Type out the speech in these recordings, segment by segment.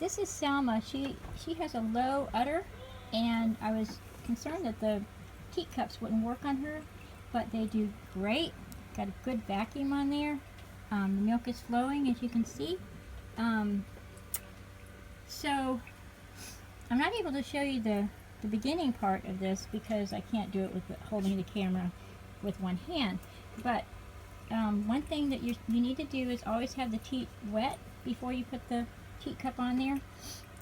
this is Selma. She has a low udder, and I was concerned that the teacups wouldn't work on her, but they do great. Got a good vacuum on there. The milk is flowing, as you can see. So I'm not able to show you the beginning part of this because I can't do it with holding the camera with one hand. But one thing that you need to do is always have the teat wet before you put the teacup on there.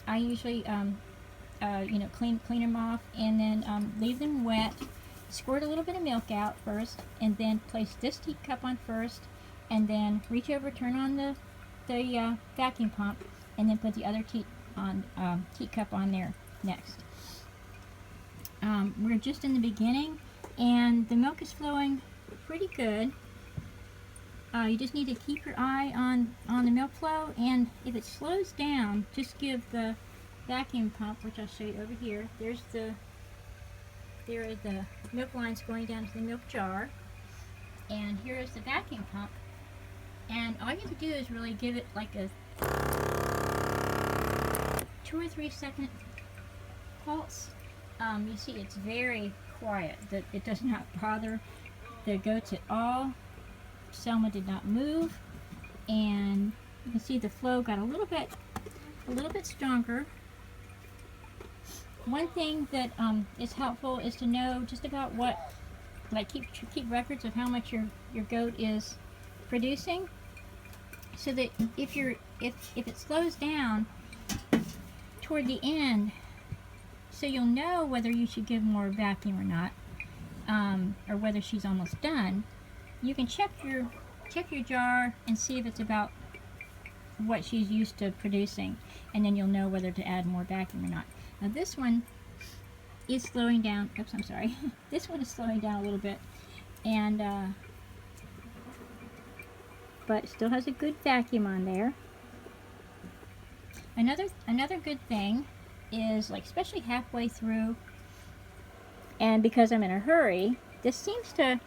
I usually clean them off and then leave them wet. Squirt a little bit of milk out first, and then place this teacup on first, and then reach over, turn on the vacuum pump, and then put the other teacup on there next. We're just in the beginning, and the milk is flowing pretty good. You just need to keep your eye on the milk flow, and if it slows down, just give the vacuum pump, which I'll show you over here. There are the milk lines going down to the milk jar, and here is the vacuum pump. And all you have to do is really give it like a 2 or 3 second pulse. You see it's very quiet. That it does not bother the goats at all. Selma did not move, and you can see the flow got a little bit stronger. One thing that is helpful is to know just about what, like keep records of how much your goat is producing, so that if it slows down toward the end, so you'll know whether you should give more vacuum or not, or whether she's almost done. You can check your jar and see if it's about what she's used to producing, and then you'll know whether to add more vacuum or not. Now this one is slowing down. Oops, I'm sorry. This one is slowing down a little bit, and but it still has a good vacuum on there. Another good thing is, like, especially halfway through, and because I'm in a hurry, this seems to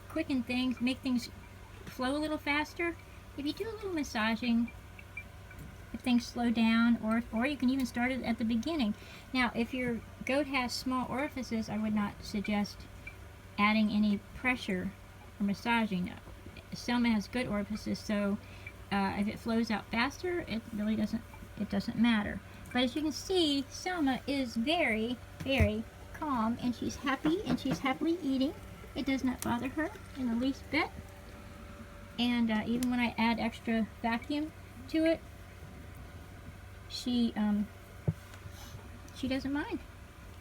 quicken things, make things flow a little faster. If you do a little massaging, if things slow down, or you can even start it at the beginning. Now, if your goat has small orifices, I would not suggest adding any pressure or massaging. Selma has good orifices, so if it flows out faster, it really doesn't matter. But as you can see, Selma is very, very calm, and she's happy, and she's happily eating. It does not bother her in the least bit. And even when I add extra vacuum to it, she doesn't mind.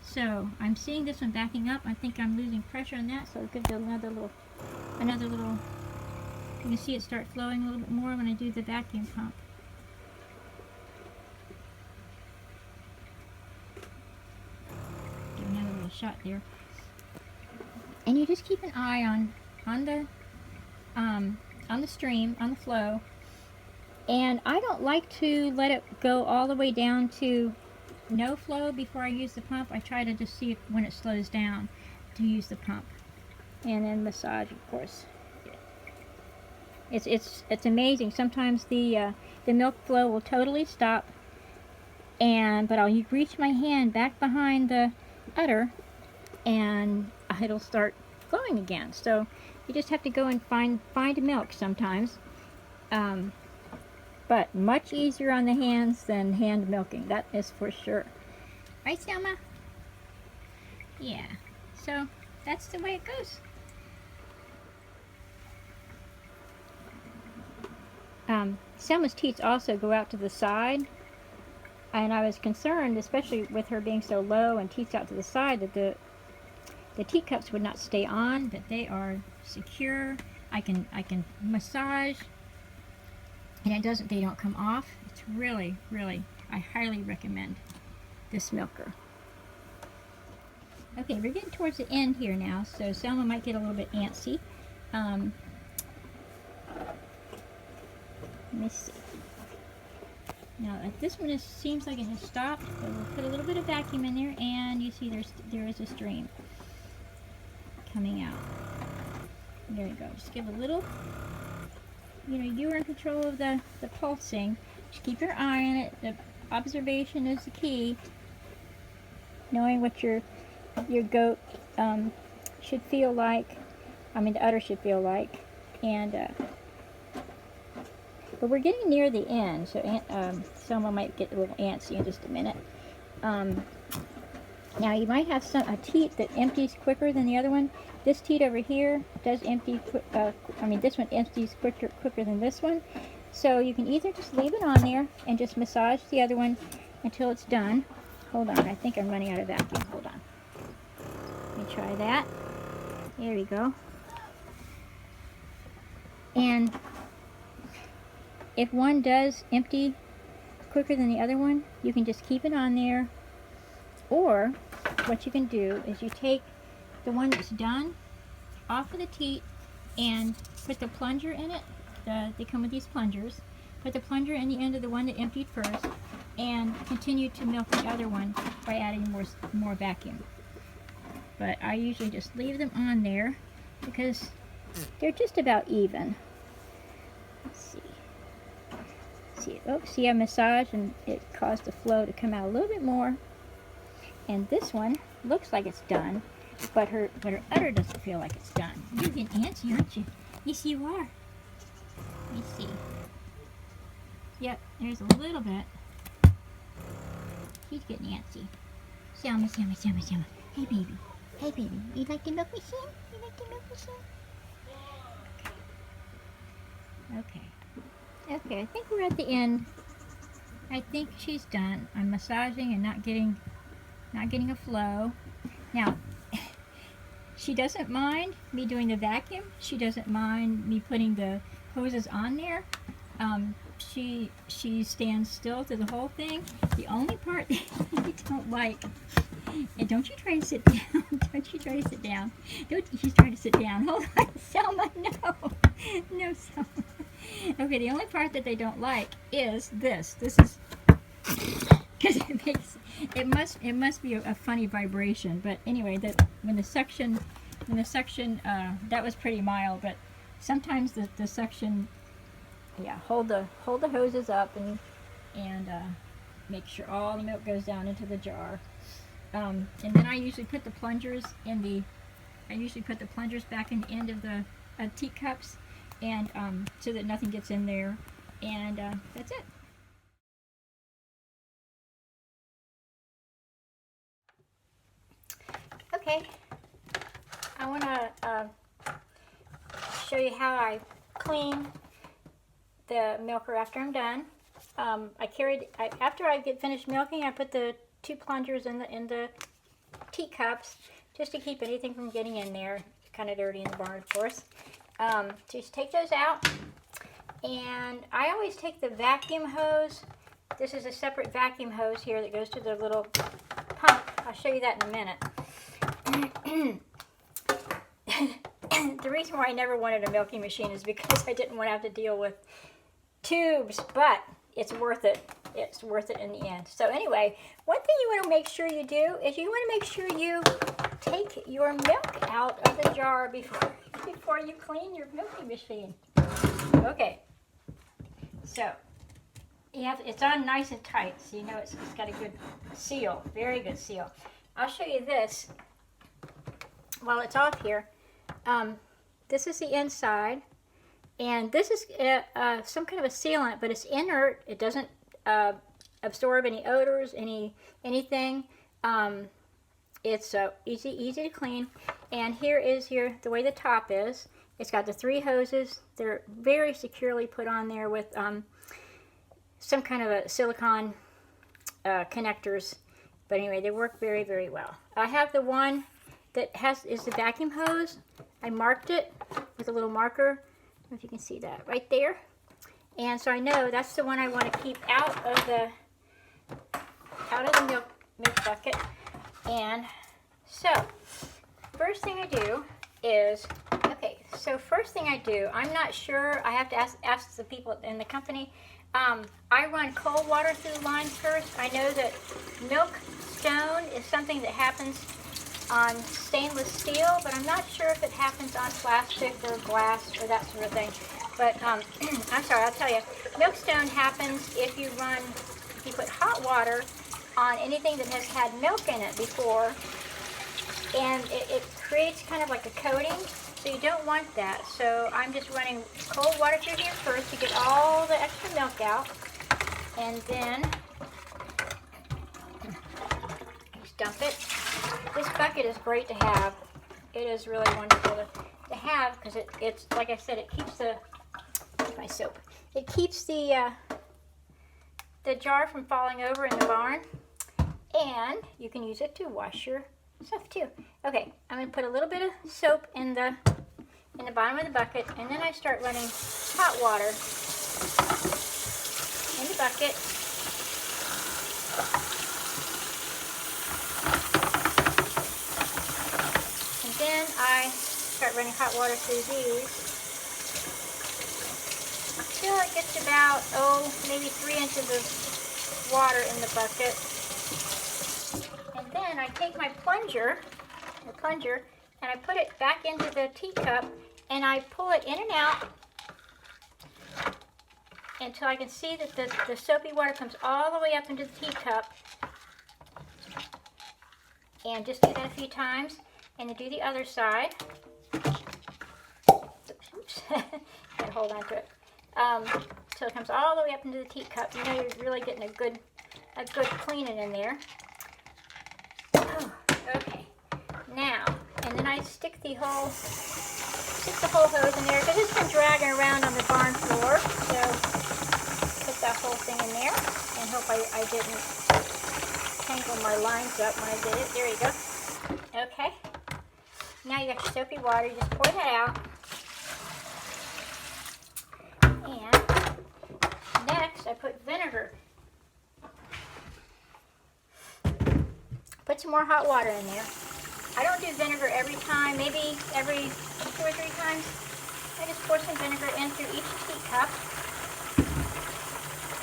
So I'm seeing this one backing up. I think I'm losing pressure on that, so I'll give it another little. You can see it start flowing a little bit more when I do the vacuum pump. Give another little shot there. And you just keep an eye on the stream, on the flow. And I don't like to let it go all the way down to no flow before I use the pump. I try to just see when it slows down to use the pump, and then massage, of course. It's amazing. Sometimes the milk flow will totally stop, but I'll reach my hand back behind the udder, and it'll start flowing again. So you just have to go and find milk sometimes. But much easier on the hands than hand milking, that is for sure. Right, Selma? Yeah. So that's the way it goes. Selma's teats also go out to the side, and I was concerned, especially with her being so low and teats out to the side, that the teacups would not stay on, but they are secure. I can massage, and they don't come off. It's really, really, I highly recommend this milker. Okay, we're getting towards the end here now, so Selma might get a little bit antsy. Let me see. Now, this one seems like it has stopped, but we'll put a little bit of vacuum in there, and you see there is a stream coming out. There you go. Just give a little, you are in control of the pulsing. Just keep your eye on it. The observation is the key. Knowing what your goat should feel like. I mean, the udder should feel like. And but we're getting near the end, so Selma might get a little antsy in just a minute. Now you might have a teat that empties quicker than the other one. This teat over here does empty. This one empties quicker than this one. So you can either just leave it on there and just massage the other one until it's done. Hold on, I think I'm running out of vacuum. Hold on. Let me try that. There we go. And if one does empty quicker than the other one, you can just keep it on there. Or what you can do is you take the one that's done off of the teat and put the plunger in it. They come with these plungers. Put the plunger in the end of the one that emptied first and continue to milk the other one by adding more vacuum. But I usually just leave them on there because they're just about even. Let's see. See I massage and it caused the flow to come out a little bit more. And this one looks like it's done, but her udder doesn't feel like it's done. You're getting antsy, aren't you? Yes, you are. Let me see. Yep, there's a little bit. She's getting antsy. Selma. Hey, baby. Hey, baby. You like the milk machine? You like the milk machine? Okay, I think we're at the end. I think she's done. I'm massaging and not getting a flow. Now, she doesn't mind me doing the vacuum. She doesn't mind me putting the hoses on there. She stands still through the whole thing. The only part that I don't like, and don't you try to sit down. Don't you try to sit down. She's trying to sit down. Hold on, Selma, no. No, Selma. Okay, the only part that they don't like is this. This is, because it must be a funny vibration. But anyway, when the suction, that was pretty mild. But sometimes the suction, yeah, hold the hoses up and make sure all the milk goes down into the jar. And then I usually put the plungers back in the end of the teacups, and so that nothing gets in there. And that's it. Okay, I want to show you how I clean the milker after I'm done. After I get finished milking, I put the 2 plungers in the teacups just to keep anything from getting in there. It's kind of dirty in the barn, of course. Just take those out, and I always take the vacuum hose. This is a separate vacuum hose here that goes to the little pump. I'll show you that in a minute. The reason why I never wanted a milking machine is because I didn't want to have to deal with tubes, but it's worth it. It's worth it in the end. So anyway, one thing you want to make sure you do is you want to make sure you take your milk out of the jar before you clean your milking machine. Okay, so it's on nice and tight, so you know it's got a good seal, very good seal. I'll show you this while it's off here. This is the inside, and this is some kind of a sealant, but it's inert. It doesn't absorb any odors, anything. It's easy to clean. And here is the way the top is. It's got the 3 hoses. They're very securely put on there with some kind of a silicone connectors. But anyway, they work very, very well. I have the one that is the vacuum hose. I marked it with a little marker. I don't know if you can see that right there. And so I know that's the one I want to keep out of the milk bucket. And so first thing I do is, I'm not sure, I have to ask the people in the company. I run cold water through the lines first. I know that milk stone is something that happens on stainless steel, but I'm not sure if it happens on plastic or glass or that sort of thing. But I'm sorry, I'll tell you, Milkstone happens if you put hot water on anything that has had milk in it before, and it creates kind of like a coating, so you don't want that. So I'm just running cold water through here first to get all the extra milk out, and then just dump it. This bucket is great to have. It is really wonderful to have because it's like I said, it keeps my soap. It keeps the jar from falling over in the barn, and you can use it to wash your stuff too. Okay, I'm going to put a little bit of soap in the bottom of the bucket, and then I start running hot water in the bucket. And then I start running hot water through these until it gets about, maybe 3 inches of water in the bucket. And then I take my plunger, and I put it back into the teacup, and I pull it in and out until I can see that the soapy water comes all the way up into the teacup. And just do that a few times, and then do the other side. Oops, gotta hold on to it. So it comes all the way up into the teacup. You know you're really getting a good cleaning in there. Oh, okay. Now, and then I stick the whole hose in there because it's been dragging around on the barn floor. So put that whole thing in there, and hope I didn't tangle my lines up when I did it. There you go. Okay. Now you got your soapy water. You just pour that out. And next, I put vinegar. Put some more hot water in there. I don't do vinegar every time, maybe every 2 or 3 times. I just pour some vinegar in through each teacup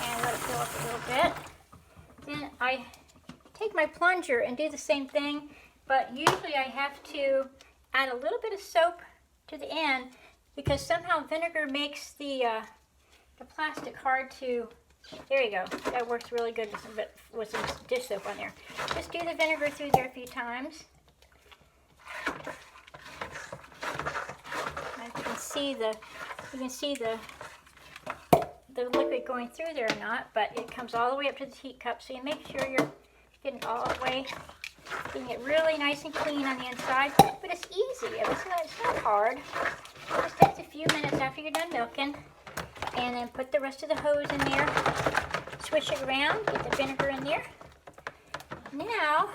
and let it fill up a little bit. Then I take my plunger and do the same thing, but usually I have to add a little bit of soap to the end because somehow vinegar makes the plastic hard to. There you go. That works really good with some dish soap on there. Just do the vinegar through there a few times. And you can see the liquid going through there or not, but it comes all the way up to the teacup, so you make sure you're getting all the way, getting it really nice and clean on the inside. But it's easy. It's not hard. It just takes a few minutes after you're done milking. And then put the rest of the hose in there, swish it around, get the vinegar in there. Now,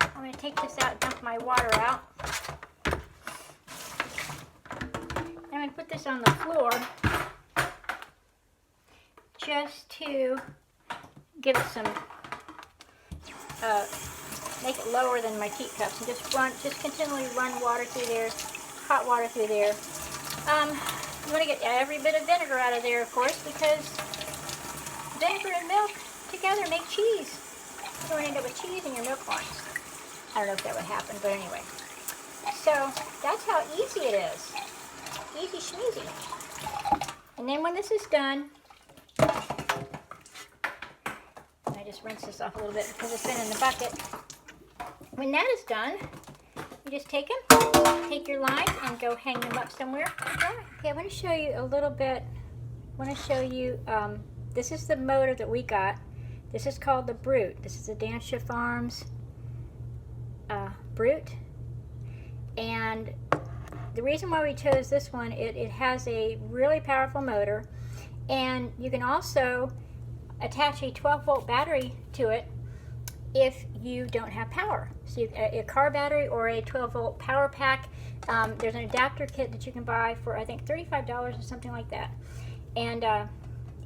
I'm going to take this out, dump my water out. I'm going to put this on the floor just to give it some, make it lower than my teacups, and just continually run water through there, hot water through there. You want to get every bit of vinegar out of there, of course, because vinegar and milk together make cheese. You don't want to end up with cheese in your milk lines. I don't know if that would happen, but anyway. So that's how easy it is. Easy schmeezy. And then when this is done, I just rinse this off a little bit because it's been in the bucket. When that is done, you just take them, take your lines, and go hang them up somewhere. Okay, I want to show you a little bit. I want to show you, this is the motor that we got. This is called the Brute. This is the Dansha Farms Brute. And the reason why we chose this one, it has a really powerful motor. And you can also attach a 12-volt battery to it if you don't have power. So a car battery or a 12-volt power pack. There's an adapter kit that you can buy for, I think, $35 or something like that. And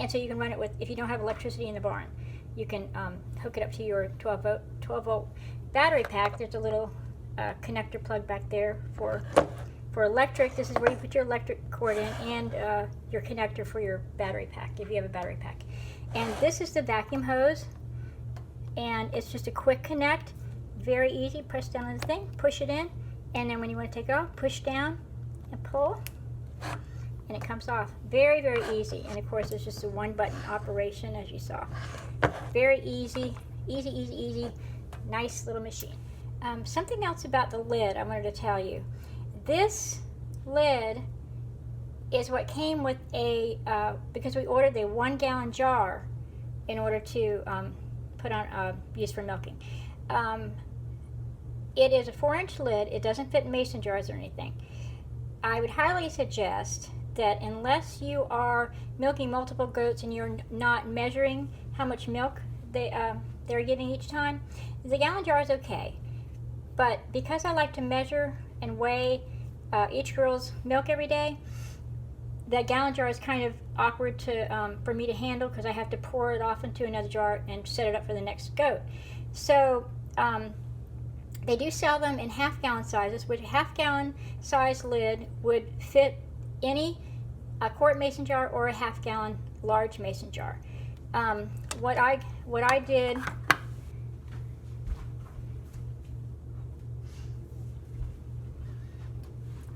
so you can run it with, if you don't have electricity in the barn, you can hook it up to your 12-volt battery pack. There's a little connector plug back there for electric. This is where you put your electric cord in, and your connector for your battery pack, if you have a battery pack. And this is the vacuum hose. And it's just a quick connect, very easy. Press down on the thing, push it in, and then when you want to take it off, push down and pull. and it comes off very, very easy. And of course, it's just a one-button operation, as you saw. Very easy, easy, easy, easy. Nice little machine. Something else about the lid I wanted to tell you. This lid is what came with a, because we ordered a 1-gallon jar in order to put on, use for milking. It is a 4-inch lid. It doesn't fit in mason jars or anything. I would highly suggest that unless you are milking multiple goats and you're not measuring how much milk they're getting each time, the gallon jar is okay. But because I like to measure and weigh each girl's milk every day, that gallon jar is kind of awkward to for me to handle, because I have to pour it off into another jar and set it up for the next goat. So they do sell them in half-gallon sizes, which a half-gallon size lid would fit any quart mason jar or a half-gallon large mason jar. What I did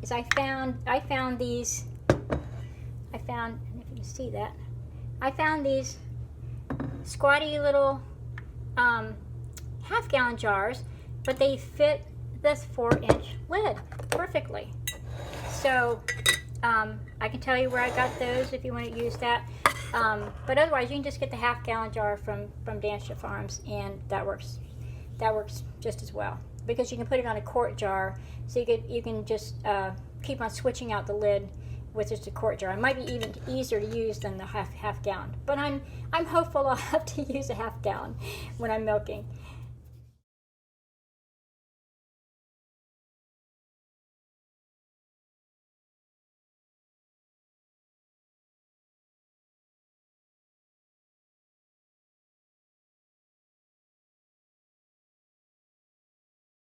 is I found these. I found, if you can see that, I found these squatty little half-gallon jars, but they fit this 4-inch lid perfectly. So I can tell you where I got those if you want to use that. But otherwise, you can just get the half-gallon jar from Dansha Farms, and that works just as well, because you can put it on a quart jar, so you can just keep on switching out the lid with just a quart jar. It might be even easier to use than the half gallon, but I'm hopeful I'll have to use a half gallon when I'm milking.